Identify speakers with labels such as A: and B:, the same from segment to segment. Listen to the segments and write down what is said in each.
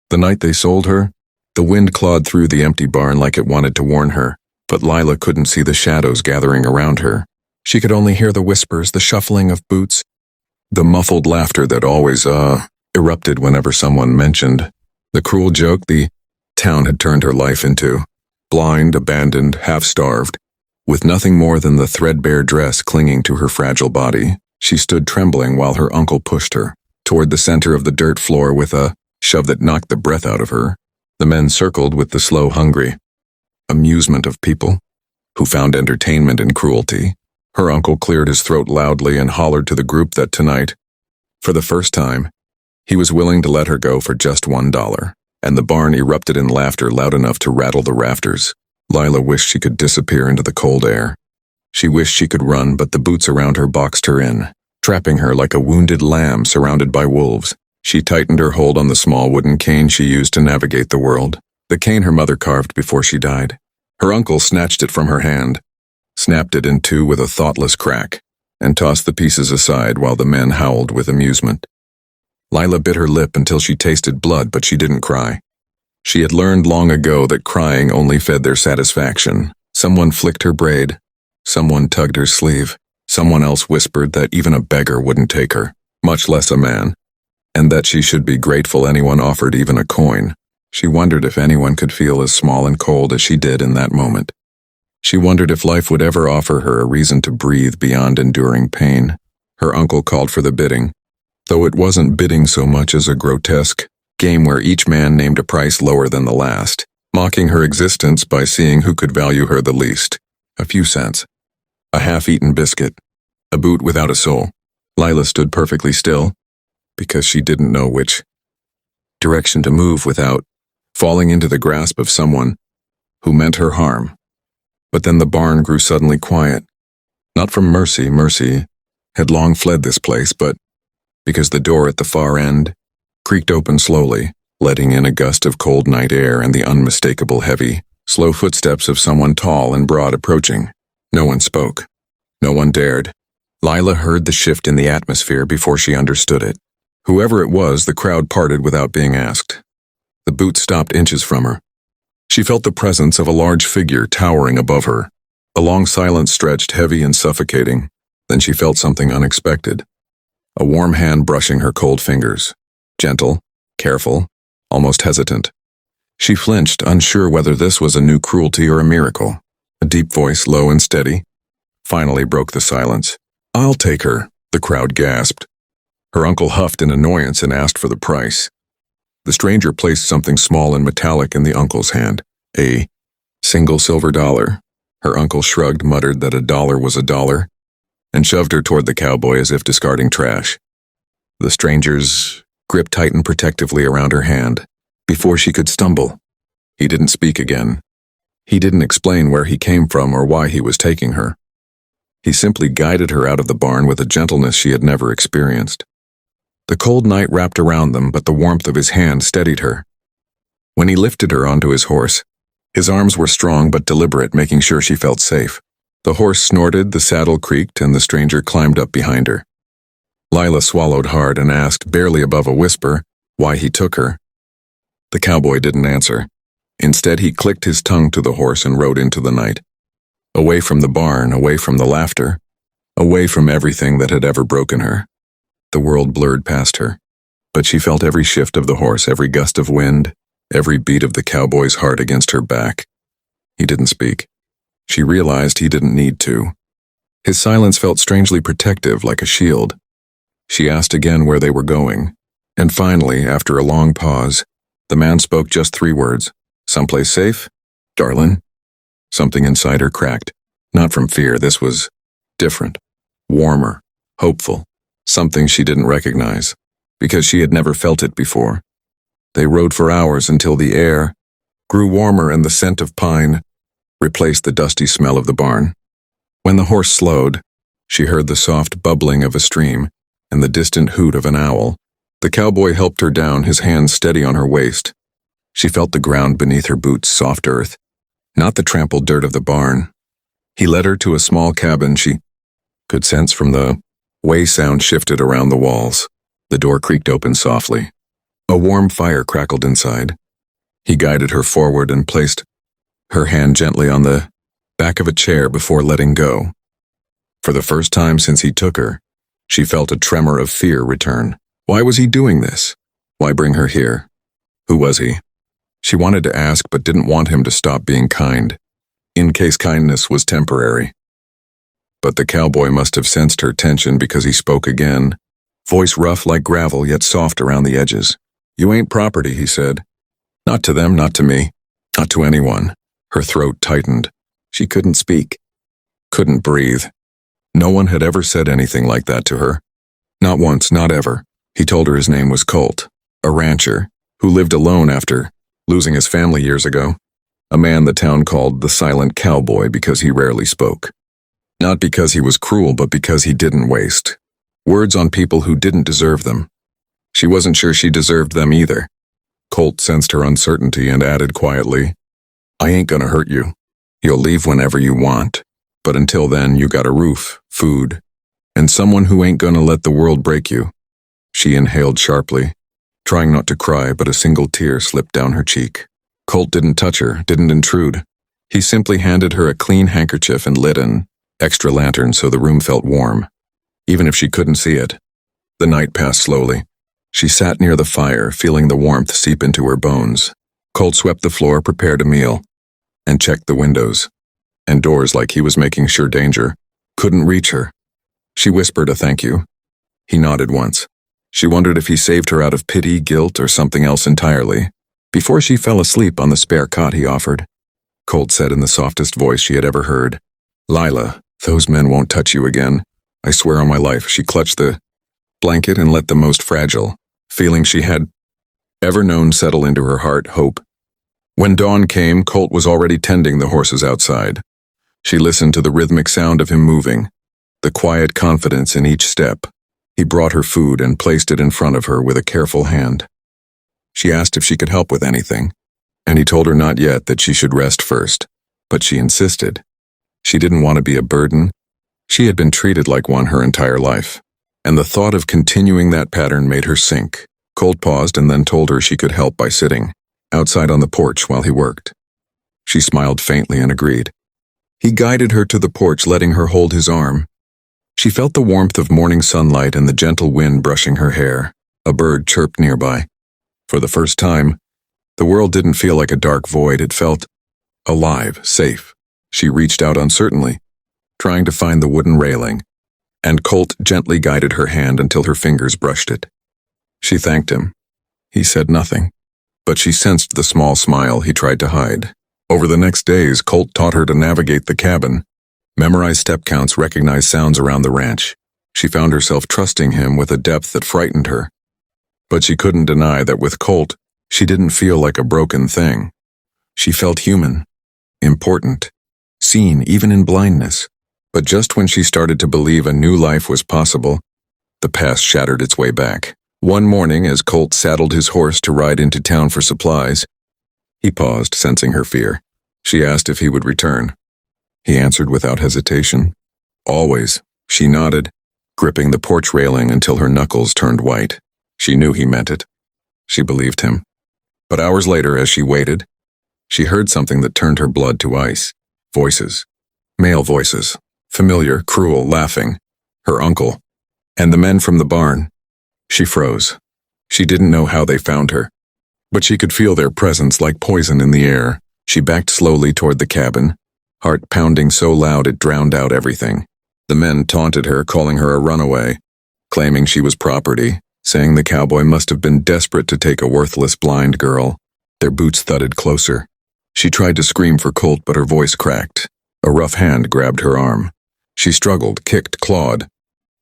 A: The night they sold her, the wind clawed through the empty barn like it wanted to warn her, but Lila couldn't see the shadows gathering around her. She could only hear the whispers, the shuffling of boots, the muffled laughter that always, erupted whenever someone mentioned the cruel joke the town had turned her life into. Blind, abandoned, half-starved, with nothing more than the threadbare dress clinging to her fragile body, she stood trembling while her uncle pushed her toward the center of the dirt floor with a shove that knocked the breath out of her. The men circled with the slow, hungry amusement of people who found entertainment in cruelty. Her uncle cleared his throat loudly and hollered to the group that tonight, for the first time, he was willing to let her go for just $1, and the barn erupted in laughter loud enough to rattle the rafters. Lila wished she could disappear into the cold air. She wished she could run, but the boots around her boxed her in, trapping her like a wounded lamb surrounded by wolves. She tightened her hold on the small wooden cane she used to navigate the world, the cane her mother carved before she died. Her uncle snatched it from her hand, snapped it in two with a thoughtless crack, and tossed the pieces aside while the men howled with amusement. Lila bit her lip until she tasted blood, but she didn't cry. She had learned long ago that crying only fed their satisfaction. Someone flicked her braid. Someone tugged her sleeve. Someone else whispered that even a beggar wouldn't take her, much less a man, and that she should be grateful anyone offered even a coin. She wondered if anyone could feel as small and cold as she did in that moment. She wondered if life would ever offer her a reason to breathe beyond enduring pain. Her uncle called for the bidding, though it wasn't bidding so much as a grotesque game where each man named a price lower than the last, mocking her existence by seeing who could value her the least. A few cents. A half-eaten biscuit. A boot without a sole. Lila stood perfectly still, because she didn't know which direction to move without falling into the grasp of someone who meant her harm. But then the barn grew suddenly quiet. Not from mercy, mercy had long fled this place, but because the door at the far end creaked open slowly, letting in a gust of cold night air and the unmistakable heavy, slow footsteps of someone tall and broad approaching. No one spoke. No one dared. Lila heard the shift in the atmosphere before she understood it. Whoever it was, the crowd parted without being asked. The boot stopped inches from her. She felt the presence of a large figure towering above her. A long silence stretched heavy and suffocating. Then she felt something unexpected. A warm hand brushing her cold fingers. Gentle, careful, almost hesitant. She flinched, unsure whether this was a new cruelty or a miracle. A deep voice, low and steady, finally broke the silence. "I'll take her," the crowd gasped. Her uncle huffed in annoyance and asked for the price. The stranger placed something small and metallic in the uncle's hand. A single silver dollar. Her uncle shrugged, muttered that $1 was $1, and shoved her toward the cowboy as if discarding trash. The stranger's grip tightened protectively around her hand. Before she could stumble, he didn't speak again. He didn't explain where he came from or why he was taking her. He simply guided her out of the barn with a gentleness she had never experienced. The cold night wrapped around them, but the warmth of his hand steadied her. When he lifted her onto his horse, his arms were strong but deliberate, making sure she felt safe. The horse snorted, the saddle creaked, and the stranger climbed up behind her. Lila swallowed hard and asked, barely above a whisper, why he took her. The cowboy didn't answer. Instead, he clicked his tongue to the horse and rode into the night. Away from the barn, away from the laughter, away from everything that had ever broken her. The world blurred past her, but she felt every shift of the horse, every gust of wind, every beat of the cowboy's heart against her back. He didn't speak. She realized he didn't need to. His silence felt strangely protective, like a shield. She asked again where they were going, and finally, after a long pause, the man spoke just 3 words. "Someplace safe, darlin'?" Something inside her cracked. Not from fear, this was different, warmer, hopeful, something she didn't recognize, because she had never felt it before. They rode for hours until the air grew warmer and the scent of pine replaced the dusty smell of the barn. When the horse slowed, she heard the soft bubbling of a stream and the distant hoot of an owl. The cowboy helped her down, his hands steady on her waist. She felt the ground beneath her boots, soft earth, not the trampled dirt of the barn. He led her to a small cabin she could sense from the way sound shifted around the walls. The door creaked open softly. A warm fire crackled inside. He guided her forward and placed her hand gently on the back of a chair before letting go. For the first time since he took her, she felt a tremor of fear return. Why was he doing this? Why bring her here? Who was he? She wanted to ask but didn't want him to stop being kind, in case kindness was temporary. But the cowboy must have sensed her tension because he spoke again, voice rough like gravel yet soft around the edges. "You ain't property," he said. "Not to them, not to me, not to anyone." Her throat tightened. She couldn't speak, couldn't breathe. No one had ever said anything like that to her. Not once, not ever. He told her his name was Colt, a rancher, who lived alone after losing his family years ago. A man the town called the silent cowboy because he rarely spoke. Not because he was cruel, but because he didn't waste words on people who didn't deserve them. She wasn't sure she deserved them either. Colt sensed her uncertainty and added quietly, "I ain't gonna hurt you. You'll leave whenever you want. But until then, you got a roof, food, and someone who ain't gonna let the world break you." She inhaled sharply, trying not to cry, but a single tear slipped down her cheek. Colt didn't touch her, didn't intrude. He simply handed her a clean handkerchief and lit an extra lantern so the room felt warm, even if she couldn't see it. The night passed slowly. She sat near the fire, feeling the warmth seep into her bones. Colt swept the floor, prepared a meal, and checked the windows and doors like he was making sure danger couldn't reach her. She whispered a thank you. He nodded once. She wondered if he saved her out of pity, guilt, or something else entirely. Before she fell asleep on the spare cot he offered, Colt said in the softest voice she had ever heard, "Lila, those men won't touch you again. I swear on my life." She clutched the blanket and let the most fragile feeling she had ever known settle into her heart, hope. When dawn came, Colt was already tending the horses outside. She listened to the rhythmic sound of him moving, the quiet confidence in each step. He brought her food and placed it in front of her with a careful hand. She asked if she could help with anything, and he told her not yet, that she should rest first. But she insisted. She didn't want to be a burden. She had been treated like one her entire life, and the thought of continuing that pattern made her sink. Colt paused and then told her she could help by sitting outside on the porch while he worked. She smiled faintly and agreed. He guided her to the porch, letting her hold his arm. She felt the warmth of morning sunlight and the gentle wind brushing her hair. A bird chirped nearby. For the first time, the world didn't feel like a dark void. It felt alive, safe. She reached out uncertainly, trying to find the wooden railing, and Colt gently guided her hand until her fingers brushed it. She thanked him. He said nothing, but she sensed the small smile he tried to hide. Over the next days, Colt taught her to navigate the cabin, memorize step counts, recognize sounds around the ranch. She found herself trusting him with a depth that frightened her. But she couldn't deny that with Colt, she didn't feel like a broken thing. She felt human, important, seen even in blindness. But just when she started to believe a new life was possible, the past shattered its way back. One morning, as Colt saddled his horse to ride into town for supplies, he paused, sensing her fear. She asked if he would return. He answered without hesitation. "Always," she nodded, gripping the porch railing until her knuckles turned white. She knew he meant it. She believed him. But hours later, as she waited, she heard something that turned her blood to ice. Voices. Male voices. Familiar, cruel, laughing. Her uncle. And the men from the barn. She froze. She didn't know how they found her, but she could feel their presence like poison in the air. She backed slowly toward the cabin, heart pounding so loud it drowned out everything. The men taunted her, calling her a runaway, claiming she was property, saying the cowboy must have been desperate to take a worthless blind girl. Their boots thudded closer. She tried to scream for Colt, but her voice cracked. A rough hand grabbed her arm. She struggled, kicked, clawed,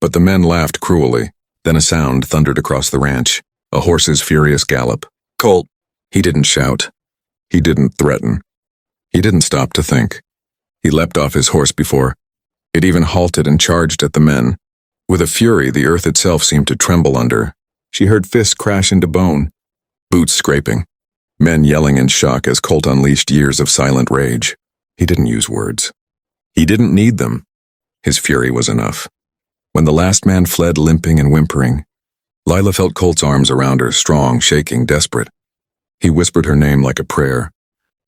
A: but the men laughed cruelly. Then a sound thundered across the ranch, a horse's furious gallop. "Colt!" He didn't shout. He didn't threaten. He didn't stop to think. He leapt off his horse before it even halted and charged at the men. With a fury the earth itself seemed to tremble under. She heard fists crash into bone, boots scraping, men yelling in shock as Colt unleashed years of silent rage. He didn't use words. He didn't need them. His fury was enough. When the last man fled limping and whimpering, Lila felt Colt's arms around her, strong, shaking, desperate. He whispered her name like a prayer.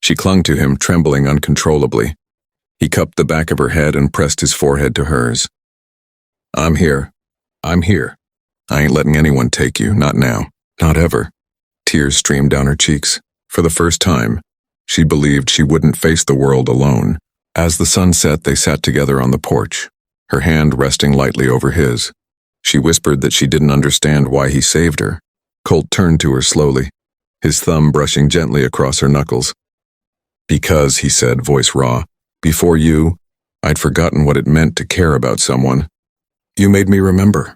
A: She clung to him, trembling uncontrollably. He cupped the back of her head and pressed his forehead to hers. I'm here. I'm here. I ain't letting anyone take you, not now, not ever. Tears streamed down her cheeks. For the first time, she believed she wouldn't face the world alone. As the sun set, they sat together on the porch, her hand resting lightly over his. She whispered that she didn't understand why he saved her. Colt turned to her slowly, his thumb brushing gently across her knuckles. Because, he said, voice raw, before you, I'd forgotten what it meant to care about someone. You made me remember.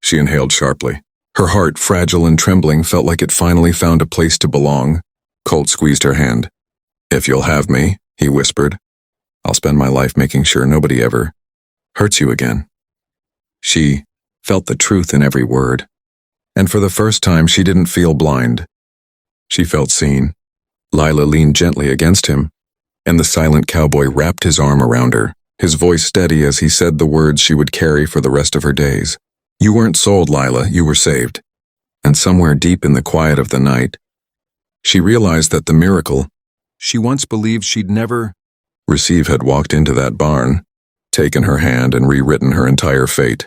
A: She inhaled sharply. Her heart, fragile and trembling, felt like it finally found a place to belong. Colt squeezed her hand. If you'll have me, he whispered, I'll spend my life making sure nobody ever hurts you again. She felt the truth in every word. And for the first time, she didn't feel blind. She felt seen. Lila leaned gently against him, and the silent cowboy wrapped his arm around her, his voice steady as he said the words she would carry for the rest of her days. You weren't sold, Lila, you were saved. And somewhere deep in the quiet of the night, she realized that the miracle she once believed she'd never receive had walked into that barn, taken her hand and rewritten her entire fate.